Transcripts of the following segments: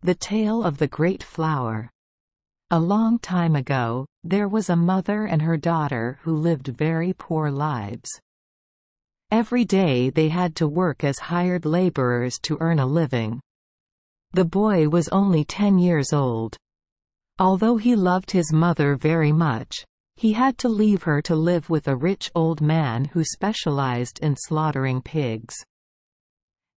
The Tale of the Great Flower. A long time ago, there was a mother and her daughter who lived very poor lives. Every day they had to work as hired laborers to earn a living. The boy was only 10 years old. Although he loved his mother very much, he had to leave her to live with a rich old man who specialized in slaughtering pigs.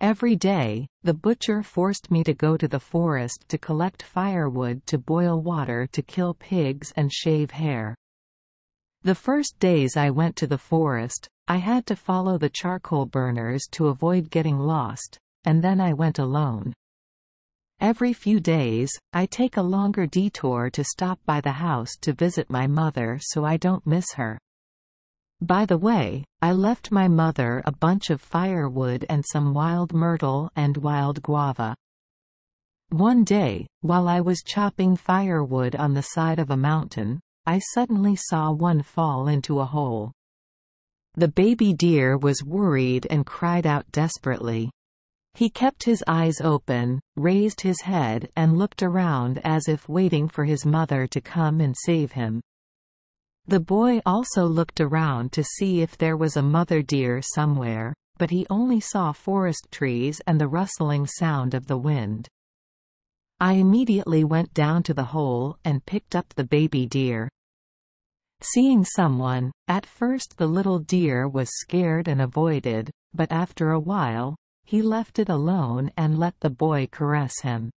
Every day, the butcher forced me to go to the forest to collect firewood to boil water to kill pigs and shave hair. The first days I went to the forest, I had to follow the charcoal burners to avoid getting lost, and then I went alone. Every few days, I take a longer detour to stop by the house to visit my mother so I don't miss her. By the way, I left my mother a bunch of firewood and some wild myrtle and wild guava. One day, while I was chopping firewood on the side of a mountain, I suddenly saw one fall into a hole. The baby deer was worried and cried out desperately. He kept his eyes open, raised his head and looked around as if waiting for his mother to come and save him. The boy also looked around to see if there was a mother deer somewhere, but he only saw forest trees and the rustling sound of the wind. I immediately went down to the hole and picked up the baby deer. Seeing someone, at first the little deer was scared and avoided, but after a while, he left it alone and let the boy caress him.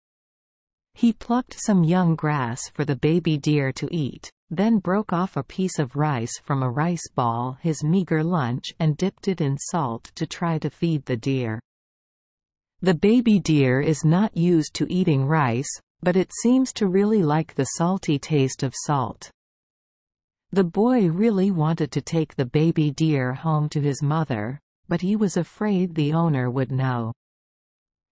He plucked some young grass for the baby deer to eat, then broke off a piece of rice from a rice ball, his meager lunch, and dipped it in salt to try to feed the deer. The baby deer is not used to eating rice, but it seems to really like the salty taste of salt. The boy really wanted to take the baby deer home to his mother, but he was afraid the owner would know.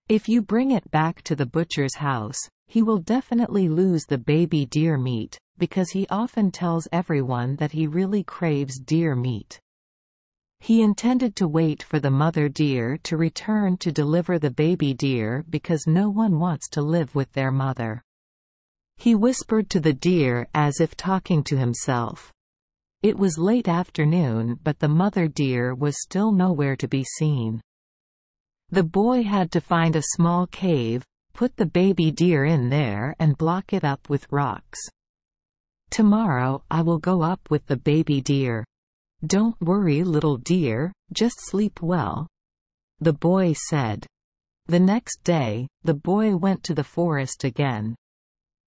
If you bring it back to the butcher's house, he will definitely lose the baby deer meat, because he often tells everyone that he really craves deer meat. He intended to wait for the mother deer to return to deliver the baby deer because no one wants to live with their mother. He whispered to the deer as if talking to himself. It was late afternoon, but the mother deer was still nowhere to be seen. The boy had to find a small cave, put the baby deer in there and block it up with rocks. Tomorrow I will go up with the baby deer. Don't worry, little deer, just sleep well, the boy said. The next day, the boy went to the forest again.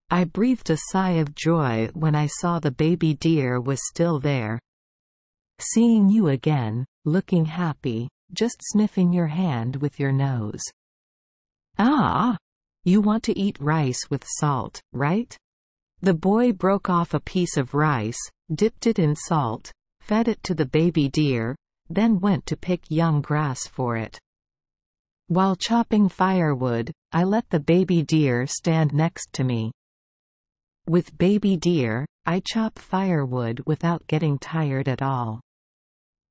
I breathed a sigh of joy when I saw the baby deer was still there. Seeing you again, looking happy, just sniffing your hand with your nose. Ah! You want to eat rice with salt, right? The boy broke off a piece of rice, dipped it in salt, fed it to the baby deer, then went to pick young grass for it. While chopping firewood, I let the baby deer stand next to me. With baby deer, I chop firewood without getting tired at all.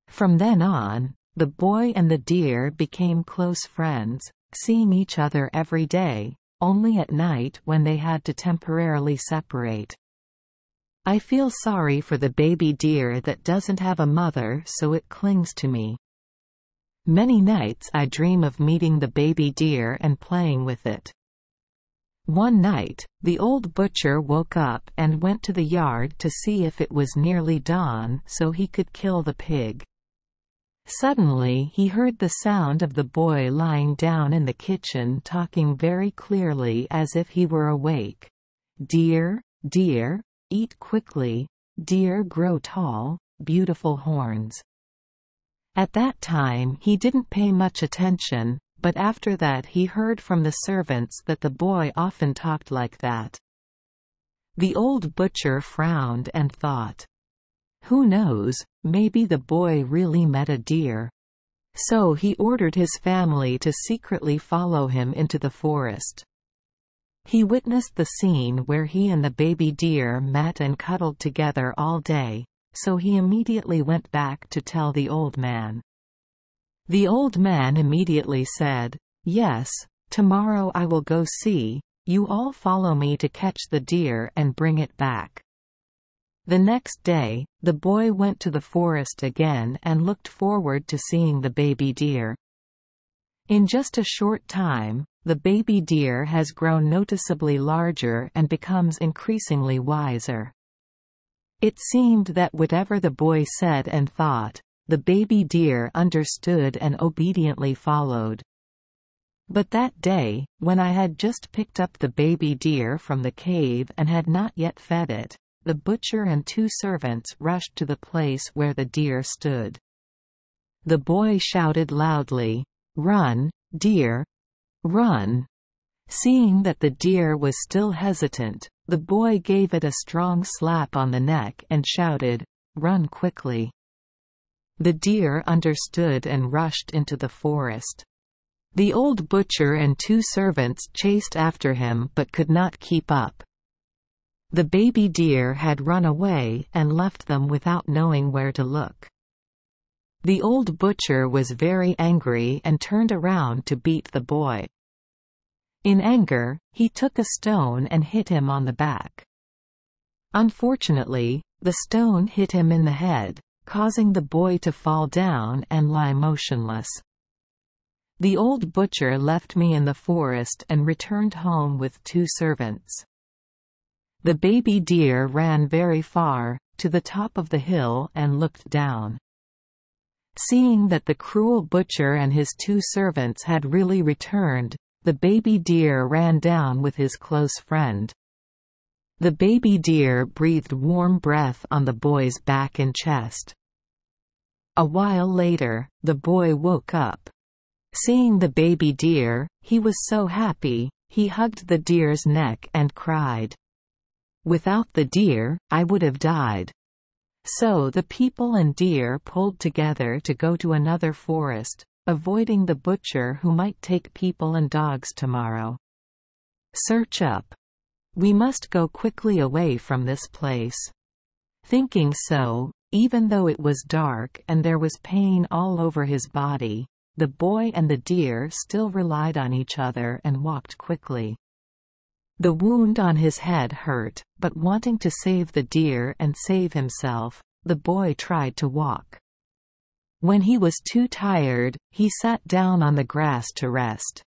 From then on, the boy and the deer became close friends, seeing each other every day, only at night when they had to temporarily separate. I feel sorry for the baby deer that doesn't have a mother, so it clings to me. Many nights I dream of meeting the baby deer and playing with it. One night, the old butcher woke up and went to the yard to see if it was nearly dawn so he could kill the pig. Suddenly he heard the sound of the boy lying down in the kitchen talking very clearly as if he were awake. Deer, deer, eat quickly, deer grow tall, beautiful horns. At that time he didn't pay much attention, but after that he heard from the servants that the boy often talked like that. The old butcher frowned and thought, who knows, maybe the boy really met a deer. So he ordered his family to secretly follow him into the forest. He witnessed the scene where he and the baby deer met and cuddled together all day, so he immediately went back to tell the old man. The old man immediately said, "Yes, tomorrow I will go see, You all follow me to catch the deer and bring it back." The next day, the boy went to the forest again and looked forward to seeing the baby deer. In just a short time, the baby deer has grown noticeably larger and becomes increasingly wiser. It seemed that whatever the boy said and thought, the baby deer understood and obediently followed. But that day, when I had just picked up the baby deer from the cave and had not yet fed it, the butcher and 2 servants rushed to the place where the deer stood. The boy shouted loudly, "Run, deer! Run!" Seeing that the deer was still hesitant, the boy gave it a strong slap on the neck and shouted, "Run quickly!" The deer understood and rushed into the forest. The old butcher and 2 servants chased after him but could not keep up. The baby deer had run away and left them without knowing where to look. The old butcher was very angry and turned around to beat the boy. In anger, he took a stone and hit him on the back. Unfortunately, the stone hit him in the head, causing the boy to fall down and lie motionless. The old butcher left me in the forest and returned home with 2 servants. The baby deer ran very far, to the top of the hill and looked down. Seeing that the cruel butcher and his 2 servants had really returned, the baby deer ran down with his close friend. The baby deer breathed warm breath on the boy's back and chest. A while later, the boy woke up. Seeing the baby deer, he was so happy, he hugged the deer's neck and cried, "Without the deer, I would have died." So the people and deer pulled together to go to another forest, avoiding the butcher who might take people and dogs tomorrow. Search up. We must go quickly away from this place. Thinking so, even though it was dark and there was pain all over his body, the boy and the deer still relied on each other and walked quickly. The wound on his head hurt, but wanting to save the deer and save himself, the boy tried to walk. When he was too tired, he sat down on the grass to rest.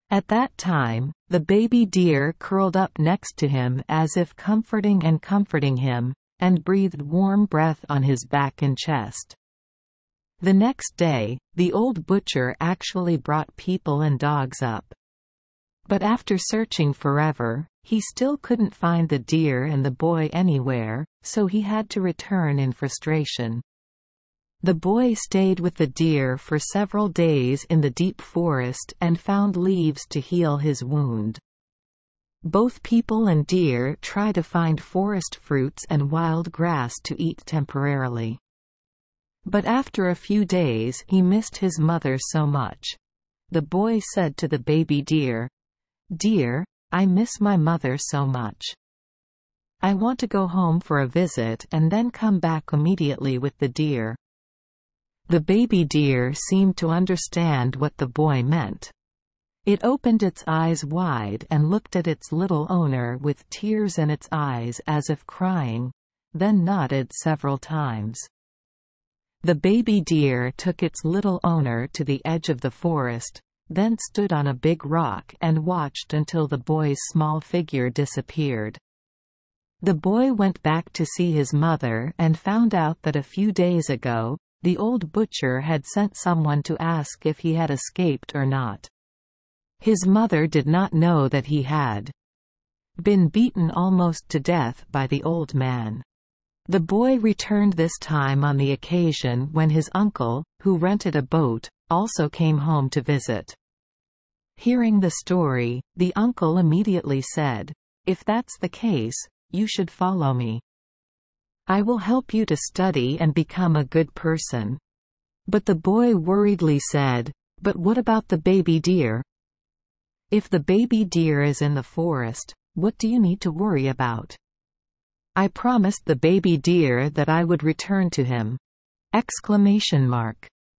At that time, the baby deer curled up next to him as if comforting him, and breathed warm breath on his back and chest. The next day, the old butcher actually brought people and dogs up. But after searching forever, he still couldn't find the deer and the boy anywhere, so he had to return in frustration. The boy stayed with the deer for several days in the deep forest and found leaves to heal his wound. Both people and deer try to find forest fruits and wild grass to eat temporarily. But after a few days he missed his mother so much. The boy said to the baby deer, "Dear, I miss my mother so much. I want to go home for a visit and then come back immediately with the deer." The baby deer seemed to understand what the boy meant. It opened its eyes wide and looked at its little owner with tears in its eyes as if crying, then nodded several times. The baby deer took its little owner to the edge of the forest, then stood on a big rock and watched until the boy's small figure disappeared. The boy went back to see his mother and found out that a few days ago, the old butcher had sent someone to ask if he had escaped or not. His mother did not know that he had been beaten almost to death by the old man. The boy returned this time on the occasion when his uncle, who rented a boat, also came home to visit. Hearing the story, the uncle immediately said, "If that's the case, you should follow me. I will help you to study and become a good person." But the boy worriedly said, "But what about the baby deer? If the baby deer is in the forest, what do you need to worry about? I promised the baby deer that I would return to him."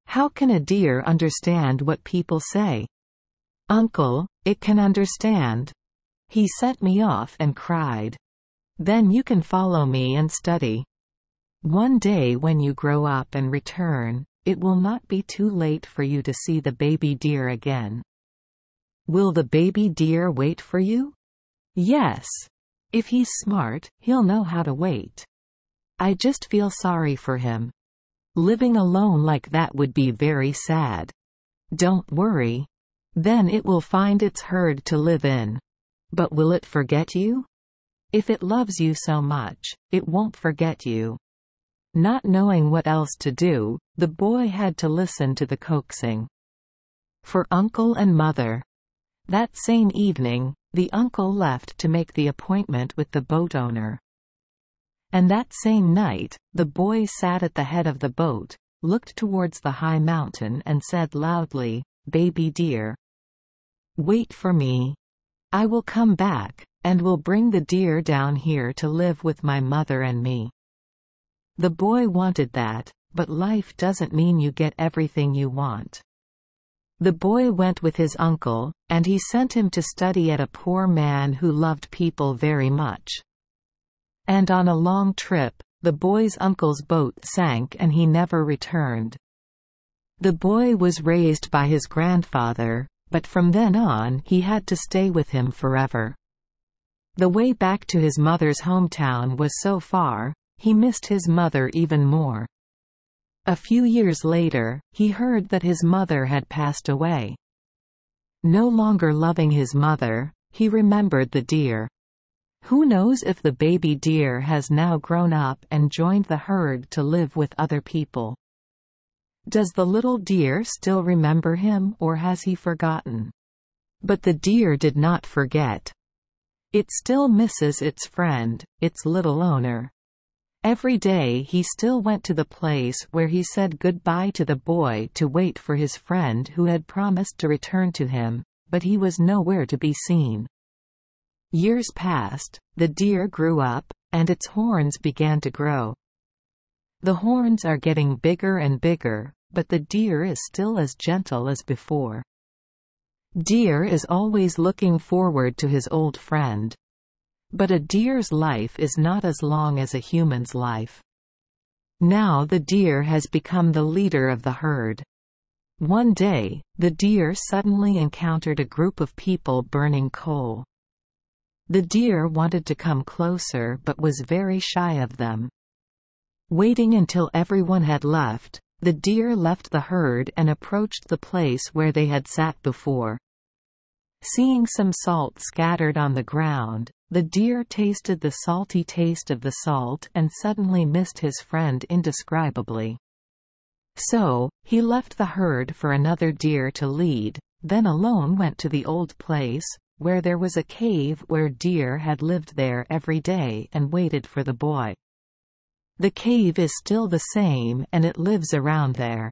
How can a deer understand what people say? "Uncle, it can understand. He sent me off and cried. Then you can follow me and study. One day when you grow up and return, it will not be too late for you to see the baby deer again. Will the baby deer wait for you? Yes. If he's smart, he'll know how to wait. I just feel sorry for him. Living alone like that would be very sad. Don't worry. Then it will find its herd to live in. But will it forget you? If it loves you so much, it won't forget you. Not knowing what else to do, the boy had to listen to the coaxing. For uncle and mother. That same evening, the uncle left to make the appointment with the boat owner. And that same night, the boy sat at the head of the boat, looked towards the high mountain and said loudly, "Baby deer, wait for me. I will come back, and will bring the deer down here to live with my mother and me." The boy wanted that, but life doesn't mean you get everything you want. The boy went with his uncle, and he sent him to study at a poor man who loved people very much. And on a long trip, the boy's uncle's boat sank and he never returned. The boy was raised by his grandfather, but from then on he had to stay with him forever. The way back to his mother's hometown was so far, he missed his mother even more. A few years later, he heard that his mother had passed away. No longer loving his mother, he remembered the deer. Who knows if the baby deer has now grown up and joined the herd to live with other people? Does the little deer still remember him, or has he forgotten? But the deer did not forget. It still misses its friend, its little owner. Every day he still went to the place where he said goodbye to the boy to wait for his friend who had promised to return to him, but he was nowhere to be seen. Years passed, the deer grew up, and its horns began to grow. The horns are getting bigger and bigger, but the deer is still as gentle as before. Deer is always looking forward to his old friend. But a deer's life is not as long as a human's life. Now the deer has become the leader of the herd. One day, the deer suddenly encountered a group of people burning coal. The deer wanted to come closer but was very shy of them. Waiting until everyone had left, the deer left the herd and approached the place where they had sat before. Seeing some salt scattered on the ground, the deer tasted the salty taste of the salt and suddenly missed his friend indescribably. So, he left the herd for another deer to lead, then alone went to the old place, where there was a cave where deer had lived there every day and waited for the boy. The cave is still the same and it lives around there.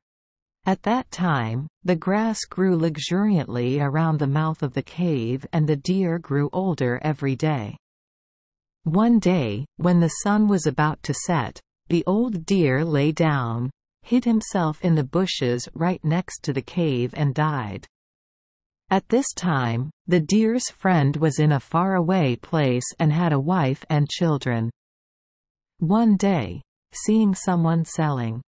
At that time, the grass grew luxuriantly around the mouth of the cave and the deer grew older every day. One day, when the sun was about to set, the old deer lay down, hid himself in the bushes right next to the cave and died. At this time, the deer's friend was in a faraway place and had a wife and children. One day, seeing someone selling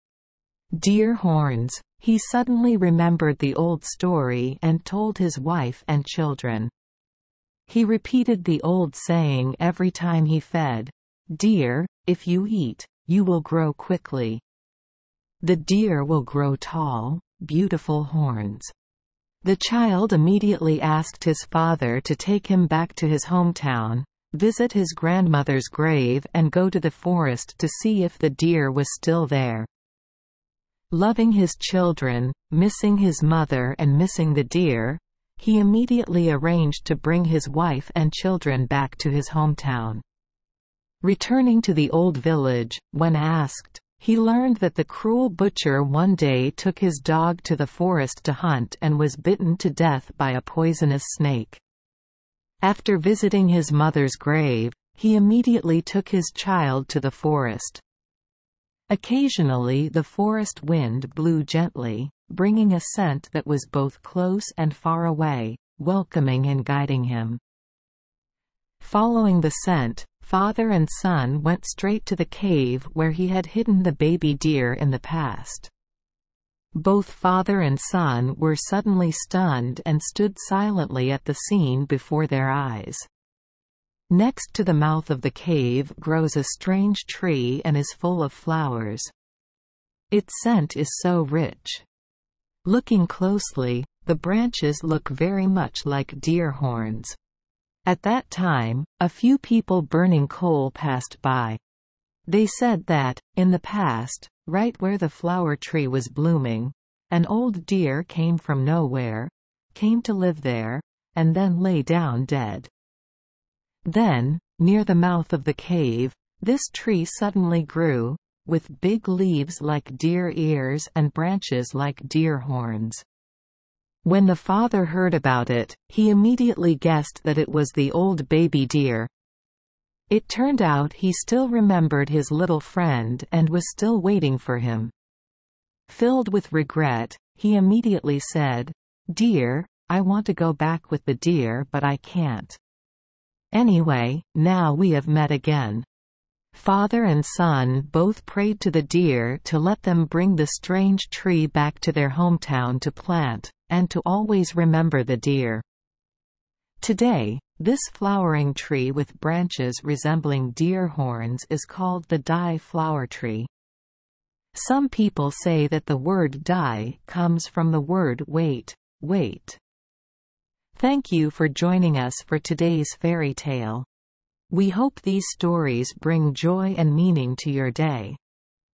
deer horns, he suddenly remembered the old story and told his wife and children. He repeated the old saying every time he fed, "Deer, if you eat, you will grow quickly. The deer will grow tall, beautiful horns." The child immediately asked his father to take him back to his hometown, visit his grandmother's grave and go to the forest to see if the deer was still there. Loving his children, missing his mother and missing the deer, he immediately arranged to bring his wife and children back to his hometown. Returning to the old village, when asked, he learned that the cruel butcher one day took his dog to the forest to hunt and was bitten to death by a poisonous snake. After visiting his mother's grave, he immediately took his child to the forest. Occasionally the forest wind blew gently, bringing a scent that was both close and far away, welcoming and guiding him. Following the scent, father and son went straight to the cave where he had hidden the baby deer in the past. Both father and son were suddenly stunned and stood silently at the scene before their eyes. Next to the mouth of the cave grows a strange tree and is full of flowers. Its scent is so rich. Looking closely, the branches look very much like deer horns. At that time, a few people burning coal passed by. They said that, in the past, right where the flower tree was blooming, an old deer came from nowhere, came to live there, and then lay down dead. Then, near the mouth of the cave, this tree suddenly grew, with big leaves like deer ears and branches like deer horns. When the father heard about it, he immediately guessed that it was the old baby deer. It turned out he still remembered his little friend and was still waiting for him. Filled with regret, he immediately said, "Dear, I want to go back with the deer but I can't. Anyway, now we have met again." Father and son both prayed to the deer to let them bring the strange tree back to their hometown to plant, and to always remember the deer. Today, this flowering tree with branches resembling deer horns is called the Dai flower tree. Some people say that the word Dai comes from the word wait, wait. Thank you for joining us for today's fairy tale. We hope these stories bring joy and meaning to your day.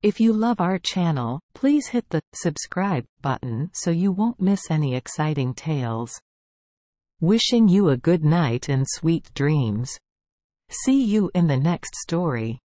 If you love our channel, please hit the subscribe button so you won't miss any exciting tales. Wishing you a good night and sweet dreams. See you in the next story.